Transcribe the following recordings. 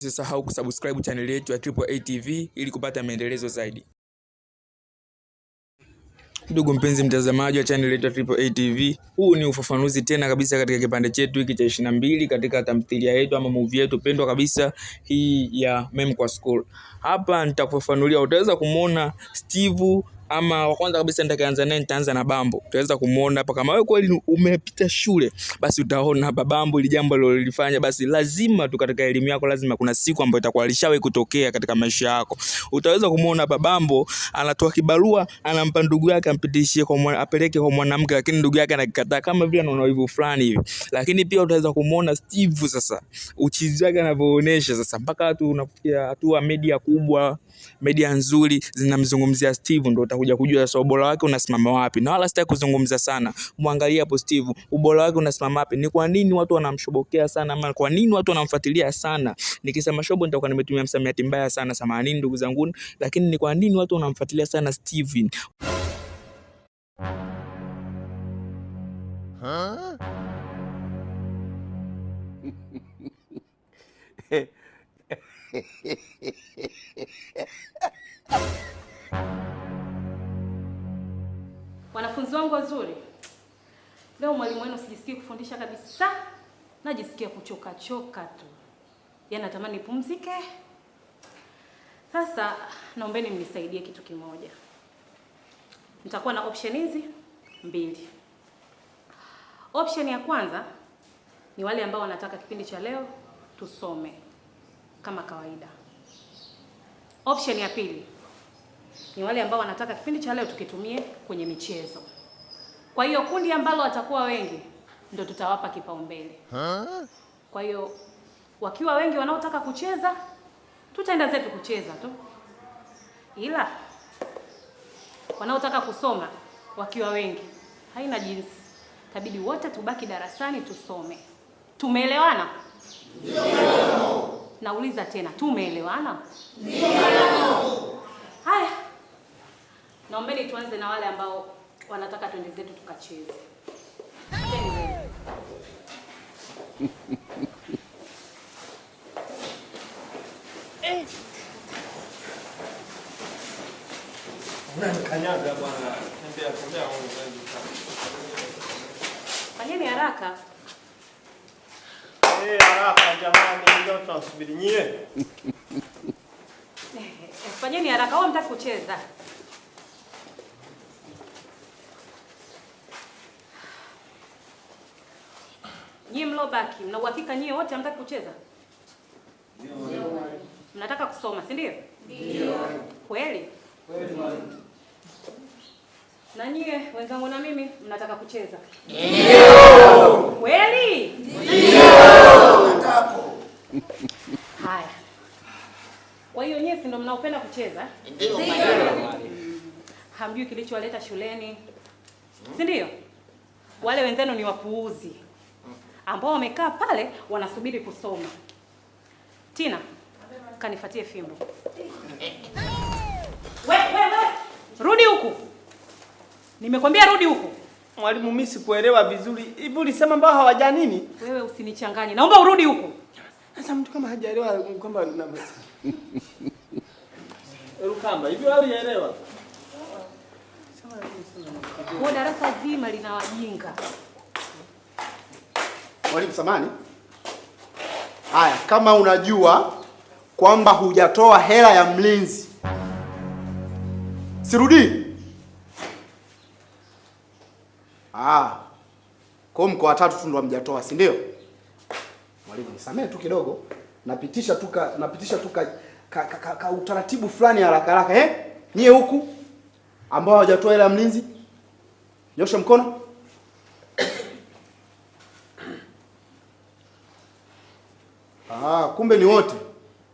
Usisahau kusubscribe channel yetu ya Triple A TV ili kupata maendelezo zaidi. Ndugu mpenzi mtazamaji wa channel yetu ya Triple A TV, huu ni ufafanuzi tena kabisa katika kipande chetu hiki cha 22 katika tamthilia yetu ama movie yetu pendwa kabisa hii ya Mem kwa School. Hapa nitakufafanulia, utaweza kumuona Steve ama wa kwanza kabisa nitakaanza naye, nitaanza na Bambo. Utaweza kumuona hapa, kama wewe kweli umepita shule, basi utaona hapa Bambo ile jambo alilofanya, basi lazima tu katika elimu yako lazima kuna siku ambayo itakuwa alishawahi kutokea katika maisha yako. Utaweza kumuona hapa Bambo anatoa kibarua, anampa ndugu yake ampitishie kwa apeleke kwa mwanamke, lakini ndugu yake anakataa kama vile anaona hivyo fulani hivi. Lakini pia utaweza kumuona Steve sasa uchizi wake anavyoonesha sasa, mpaka watu unafikia hatua media kubwa, media nzuri zinamzungumzia Steve, ndio utakuja kujua sasa ubora wake unasimama wapi. Na wala sitaki kuzungumza sana, muangalie hapo Steve ubora wake unasimama wapi, ni kwa nini watu wanamshobokea sana, ama kwa nini watu wanamfuatilia sana. Nikisema shobo nitakuwa nimetumia msamiati mbaya sana, samahani ndugu zangu, lakini ni kwa nini watu wanamfuatilia sana Steve. Wanafunzi wangu wazuri, leo mwalimu wenu sijisikii kufundisha kabisa. Najisikia kuchoka tu. Yaani natamani nipumzike. Sasa naombeni mnisaidie kitu kimoja. Nitakuwa na option hizi mbili. Option ya kwanza ni wale ambao wanataka kipindi cha leo tusome kama kawaida. Option ya pili ni wale ambao wanataka kipindi cha leo tukitumie kwenye michezo. Kwa hiyo kundi ambalo watakuwa wengi ndio tutawapa kipaumbele. Kwa hiyo wakiwa wengi wanaotaka kucheza, tutaenda zetu kucheza tu. Ila wanaotaka kusoma wakiwa wengi, haina jinsi. Tabidi wote tubaki darasani tusome. Tumeelewana? Ndio. Nauliza tena, tumeelewana? Ndio. Haya. Naombeni tuanze na wale ambao wanataka twende zetu tukacheze. Kanyaga bwana, tembea Fanyeni haraka. Haraka jamani, ndio tunasubiri nyie. Fanyeni haraka, wao mtaki kucheza. Nyie mlobaki, mna uhakika nyie wote hamtaki kucheza? Ndio. Mnataka kusoma, si ndio? Ndio. Kweli? Kweli mwalimu. Na nyie wenzangu na mimi mnataka kucheza? Ndio. Kweli? Ndio. Haya. Kwa hiyo nyie si ndio mnaopenda kucheza? Ndio. Hamjui kilichowaleta shuleni, si ndio? Wale wenzenu ni wapuuzi ambao wamekaa pale wanasubiri kusoma. Tina, kanifuatie fimbo. We. Rudi huku. Nimekwambia rudi huku. Mwalimu, mimi sikuelewa vizuri. Hivi ulisema mbao hawaja nini? Wewe usinichanganye. Naomba urudi huku. Sasa mtu kama hajaelewa kwamba Rukamba, hivi alielewa? Kwa darasa zima lina wajinga. Mwalimu samani. Haya, kama unajua kwamba hujatoa hela ya mlinzi, sirudi. Kwa mko watatu tu ndio hamjatoa, si ndio? Mwalimu nisamee tu kidogo. Napitisha tu utaratibu fulani haraka. Nyie huku ambao hawajatoa hela ya mlinzi, nyosha mkono. Kumbe ni wote.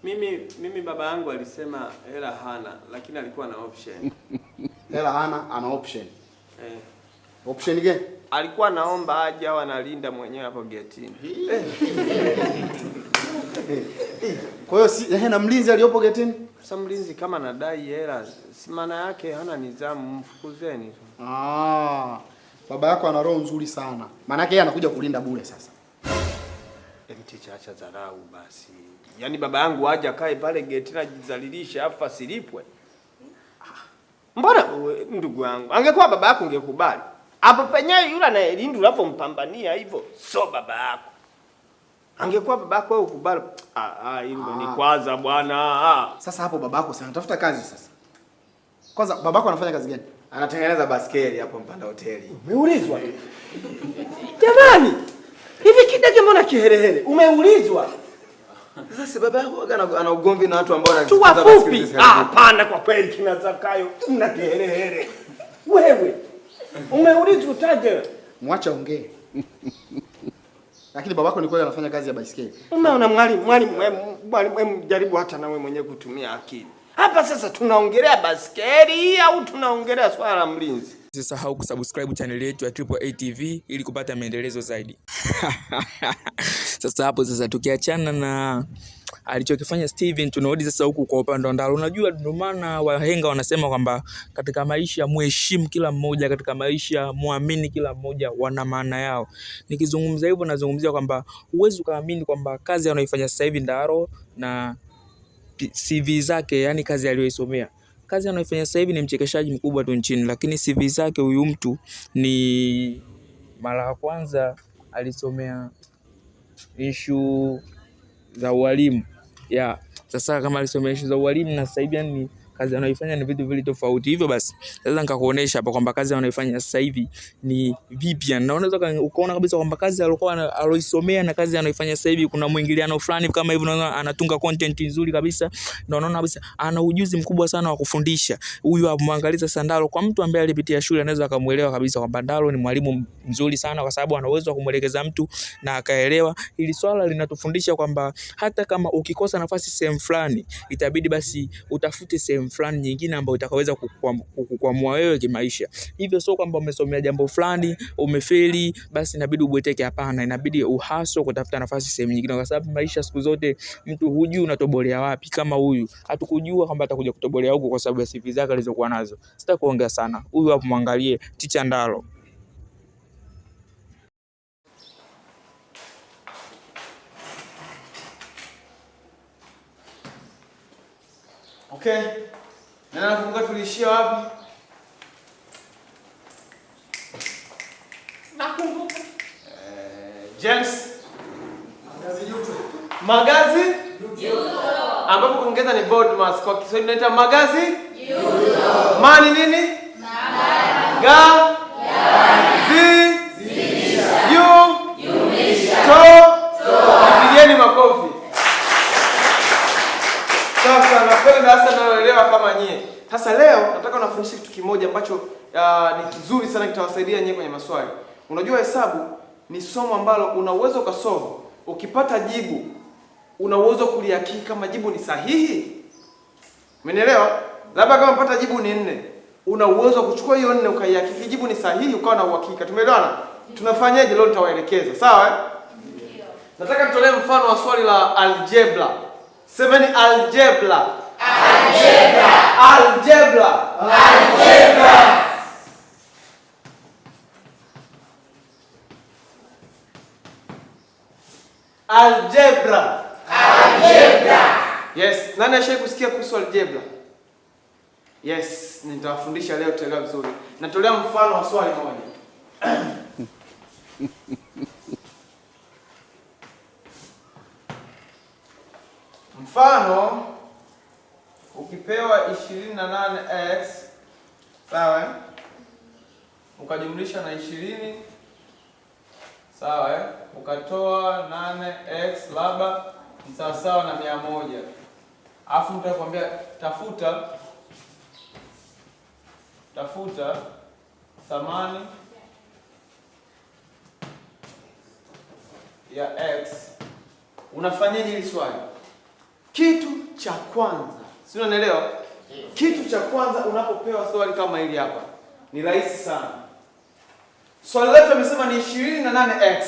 Mimi baba yangu alisema hela hana, lakini alikuwa na option. Hela hana, ana option. Option gani? Alikuwa naomba aje au analinda mwenyewe hapo getini. Kwa hiyo si na mlinzi aliyopo getini? Sasa mlinzi kama anadai hela, si maana yake hana nidhamu, mfukuzeni tu. Baba yako ana roho nzuri sana. Maana yake yeye anakuja kulinda bure sasa. Teacher, acha dharau basi. Yaani baba yangu aje akae pale geti na jizalilisha afa silipwe. Mbona ndugu yangu? Angekuwa baba yako ungekubali. Hapo penyewe yule anayelinda unapompambania hivyo sio baba yako. Angekuwa baba yako wewe ukubali. Hilo ni kwanza bwana. Sasa hapo baba yako si anatafuta kazi sasa. Kwanza baba yako anafanya kazi gani? Anatengeneza baskeli hapo Mpanda hoteli. Umeulizwa? Jamani, hivi kidege mbona kiherehere? Umeulizwa? Sasa baba yako ana ugomvi na watu ambao tu wafupi. Hapana, kwa kweli kina Zakayo mna kiherehere. Wewe umeulizwa utaje? Mwacha ongee. Lakini babako ni kweli anafanya kazi ya baisikeli. Umeona mwalimu jaribu hata na wewe mwenyewe kutumia akili. Hapa sasa tunaongelea baisikeli au tunaongelea swala la mlinzi? Usisahau kusubscribe channel yetu ya Triple A TV ili kupata maendelezo zaidi. Sasa tukiachana na alichokifanya Steven, tunarudi sasa huku kwa upande wa Ndaro. Unajua ndio maana wahenga wanasema kwamba katika maisha muheshimu kila mmoja, katika maisha muamini kila mmoja, wana maana yao. Nikizungumza hivyo nazungumzia kwamba uwezo kaamini kwamba kazi anayoifanya sasa hivi Ndaro na CV zake, yani kazi aliyoisomea. Kazi anayoifanya sasa hivi ni mchekeshaji mkubwa tu nchini, lakini CV zake huyu mtu ni mara ya kwanza alisomea issue za ualimu. Sasa kama alisomea issue za ualimu na sasa hivi yani kazi anayoifanya ni vitu vile tofauti. Hivyo basi sasa nikakuonesha hapa kwamba kazi anayoifanya sasa hivi ni vipi. Na unaweza ukaona kabisa kwamba kazi aloisomea na kazi anayoifanya sasa hivi kuna mwingiliano fulani kama hivi. Unaona anatunga content nzuri kabisa. Na unaona kabisa ana ujuzi mkubwa sana wa kufundisha. Huyu amwangalia sasa Ndaro, kwa mtu ambaye alipitia shule anaweza kumuelewa kabisa kwamba Ndaro ni mwalimu mzuri sana, kwa sababu ana uwezo wa kumuelekeza mtu na akaelewa. Hili swala linatufundisha kwamba hata kama ukikosa nafasi sehemu fulani, itabidi basi utafute sehemu fulani nyingine ambayo itakaweza kukukwamua wewe kimaisha. Hivyo sio kwamba umesomea jambo fulani umefeli basi inabidi ubweteke. Hapana, inabidi uhaso kutafuta nafasi sehemu nyingine, kwa sababu maisha siku zote mtu hujui unatobolea wapi. Kama huyu hatukujua kwamba atakuja kutobolea huko kwa sababu ya CV zake alizokuwa nazo. Sitaki kuongea sana. Huyu hapo muangalie Teacher Ndaro. Okay. Na nakumbuka tulishia wapi? Nakumbuka. James. Magazi Judo. Ambapo kuongeza ni board mask. Kwa Kiswahili inaitwa magazi Judo. Mani nini? Ga. Zi. Jumlisha. Pigeni makofi. Sasa napenda hasa naelewa kama nyie. Sasa leo nataka unafundisha kitu kimoja ambacho ni kizuri sana, kitawasaidia nyie kwenye maswali. Unajua hesabu ni somo ambalo una uwezo ukasolve. Ukipata jibu una uwezo kulihakiki kama jibu ni sahihi. Umeelewa? Labda kama unapata jibu ni 4, una uwezo kuchukua hiyo 4 ukaihakiki jibu ni sahihi, ukawa na uhakika. Tumeelewana? Tunafanyaje leo? Nitawaelekeza. Sawa Ndio. Nataka nitolee mfano wa swali la algebra. Semeni algebra. Algebra. Algebra. Algebra. Algebra. Algebra. Yes, nani ashaye kusikia kuhusu algebra? Yes, nitawafundisha leo, tutaelewa vizuri. Natolea mfano wa swali moja. Mfano, ukipewa 28x, sawa? Ukajumlisha na 20, sawa? Ukatoa 8x labda ni sawa na 100. Alafu mtu anakuambia tafuta thamani ya x. Unafanyaje hili swali? Kitu cha kwanza, si unanielewa? Kitu cha kwanza unapopewa swali kama hili hapa, ni rahisi sana. Swali letu amesema ni 28x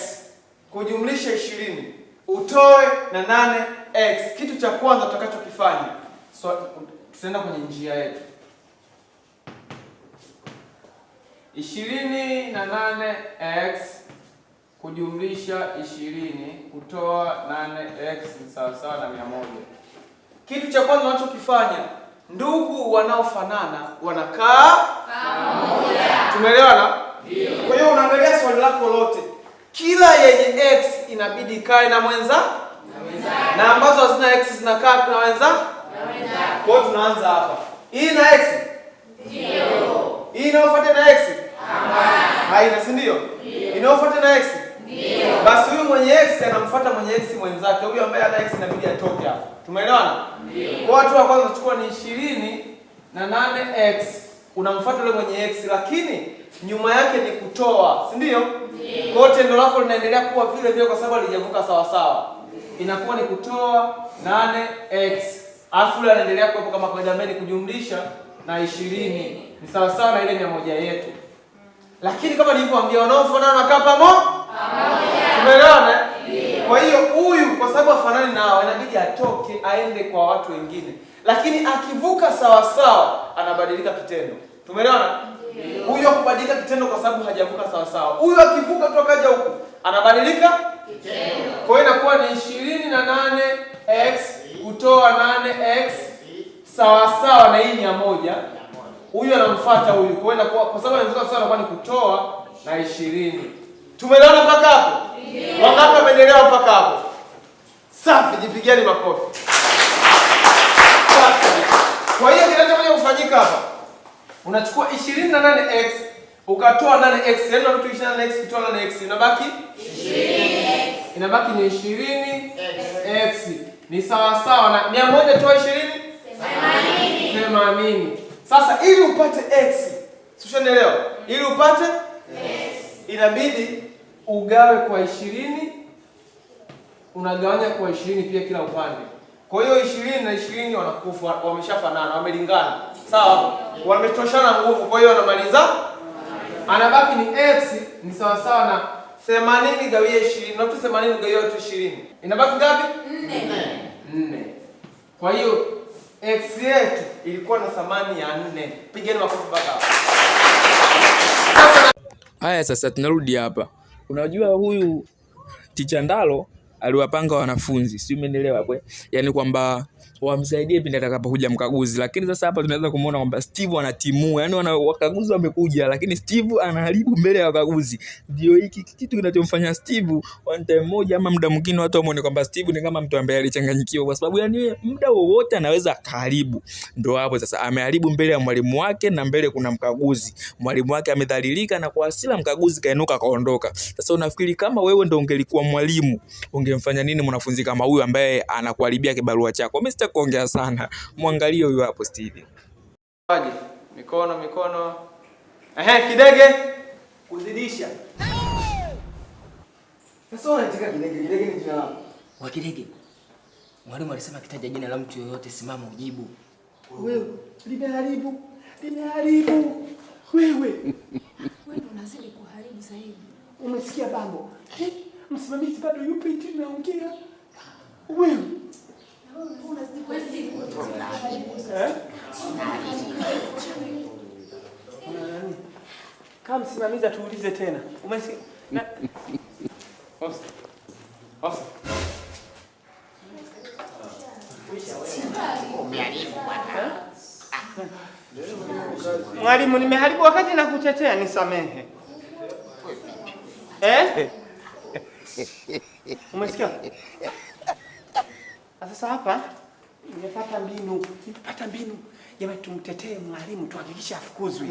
kujumlisha 20 utoe na 8x. Kitu cha kwanza tutakachokifanya, tutaenda kwenye njia yetu. 28x kujumlisha 20 kutoa 8x ni sawasawa na 100. Kitu cha kwanza unachokifanya, ndugu wanaofanana wanakaa pamoja. Tumeelewana? Ndio. Kwa hiyo unaangalia swali lako lote, kila yenye x inabidi kae na mwenza na ambazo hazina x zinakaa na wenza. Kwa hiyo tunaanza hapa. Hii na x? Ndio. Hii inayofuata na x? Hapana. Haina, si ndio? Ndio. Inayofuata na x? Ndio. Basi huyu mwenye x anamfuata mwenye x mwenzake. Huyu ambaye ana x inabidi atoke hapa. Tumeelewana? Ndio. Kwa watu wa kwanza tuchukua ni 20 na 8x. Unamfuata yule mwenye x, lakini nyuma yake ni kutoa, si ndio? Ndio. Kwa hiyo tendo lako linaendelea kuwa vile vile kwa sababu halijavuka sawa sawa. Inakuwa ni kutoa 8x. Alafu yule anaendelea kuwepo kama kawaida, mbele kujumlisha na 20 ni sawa sawa na ile 100 yetu. Lakini kama nilivyowaambia, wanaofanana wanakaa pamoja. Tumeelewana? Kwa hiyo huyu kwa sababu afanani nao inabidi atoke aende kwa watu wengine. Lakini akivuka sawa sawa anabadilika kitendo. Tumeelewana? Huyu akubadilika kitendo kwa sababu hajavuka sawa sawa. Huyu akivuka tu akaja huku anabadilika kitendo. Kwa hiyo inakuwa ni 20 na 8x kutoa 8x sawa sawa na hii 100. Huyu anamfuata huyu. Kwa hiyo inakuwa kwa sababu anavuka sawa inakuwa ni kutoa na 20. Tumeelewana mpaka hapo? Ndio. Wangapi wameendelea mpaka hapo? Safi, jipigieni makofi. Safi. Kwa hiyo kinachokuja kufanyika hapa, unachukua 20 na 8x ukatoa 8x, yaani unatoa 28x kutoa 8x inabaki 20x. Inabaki ni 20x. Ni sawa sawa na 100 toa 20? 80. Sasa ili upate x, ushaelewa? Ili upate x inabidi ugawe kwa 20, unagawanya kwa 20 pia kila upande. Kwa hiyo 20 na 20 wanakufa, wameshafanana, wamelingana. Sawa? Wametoshana nguvu, kwa hiyo wanamaliza. Anabaki ni x ni sawa sawa na 80 gawie 20. Na 80 gawie 20. Inabaki ngapi? 4. Kwa hiyo x yetu ilikuwa na thamani ya 4. Pigeni makofi mpaka hapo. Haya, sasa tunarudi hapa. Unajua huyu Ticha Ndalo aliwapanga wanafunzi, si umeelewa hapo? Yaani kwamba wamsaidie pindi atakapokuja mkaguzi. Lakini sasa hapa tunaweza kumuona kwamba Steve anatimua. Yaani wakaguzi wamekuja lakini Steve anaharibu mbele ya wakaguzi. Ndio hiki kitu kinachomfanya Steve one time moja ama muda mwingine watu waone kwamba Steve ni kama mtu ambaye alichanganyikiwa, kwa sababu yani muda wowote anaweza akaharibu. Ndio hapo sasa ameharibu mbele ya mwalimu wake na mbele kuna mkaguzi. Mwalimu wake amedhalilika na kwa hasira mkaguzi kainuka kaondoka. Sasa unafikiri kama wewe ndio ungelikuwa mwalimu, ungemfanya nini mwanafunzi kama huyu ambaye anakuharibia kibarua chako? Mimi kuongea sana. Muangalie huyu hapo Steve. Waje. Mikono. Kidege kuzidisha. Sasa unataka kidege ni jina lako. Wa kidege. Mwalimu alisema kitaja jina la mtu yoyote simama ujibu. Wewe limeharibu. Wewe unazidi kuharibu zaidi. Umesikia bango? Msimamizi bado yupo eti naongea. Wewe kama msimamizi tuulize tena. Umesikia? Mwalimu, nimeharibu wakati na kutetea, nisamehe. Umesikia? Sasa hapa nimepata mbinu. Jamani, tumtetee mwalimu, tuhakikishe afukuzwe.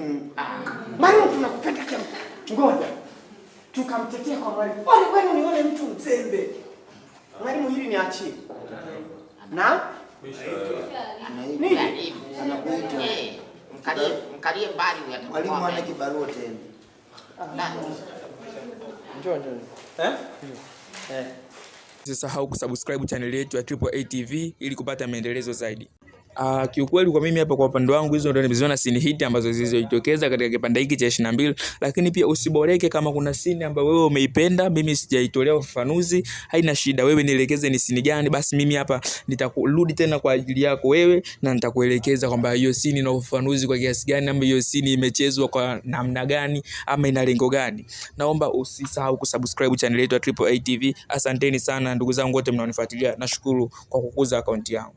Mwalimu, tunakupenda kama. Ngoja. Tukamtetea kwa mwalimu. Wewe ni wale mtu mzembe. Mwalimu, hili niachie. Na? Nini? Anakuita. Mkalie mbali huyo. Mwalimu ana kibarua tena. Njoo. Usisahau kusubscribe channel yetu ya Triple A TV ili kupata maendelezo zaidi. Kiukweli kwa mimi hapa kwa upande wangu hizo ndio nimeziona scene hit ambazo zilizojitokeza katika kipande hiki cha 22, lakini pia usiboreke kama kuna scene ambayo wewe umeipenda, mimi sijaitolea ufafanuzi, haina shida, wewe nielekeze ni scene gani, basi mimi hapa nitakurudi tena kwa ajili yako wewe na nitakuelekeza kwamba hiyo scene ina ufafanuzi kwa kiasi gani, ama hiyo scene imechezwa kwa namna gani, ama ina lengo gani. Naomba usisahau kusubscribe channel yetu ya Triple A TV. Asanteni sana ndugu zangu wote mnaonifuatilia. Nashukuru kwa kukuza akaunti yangu.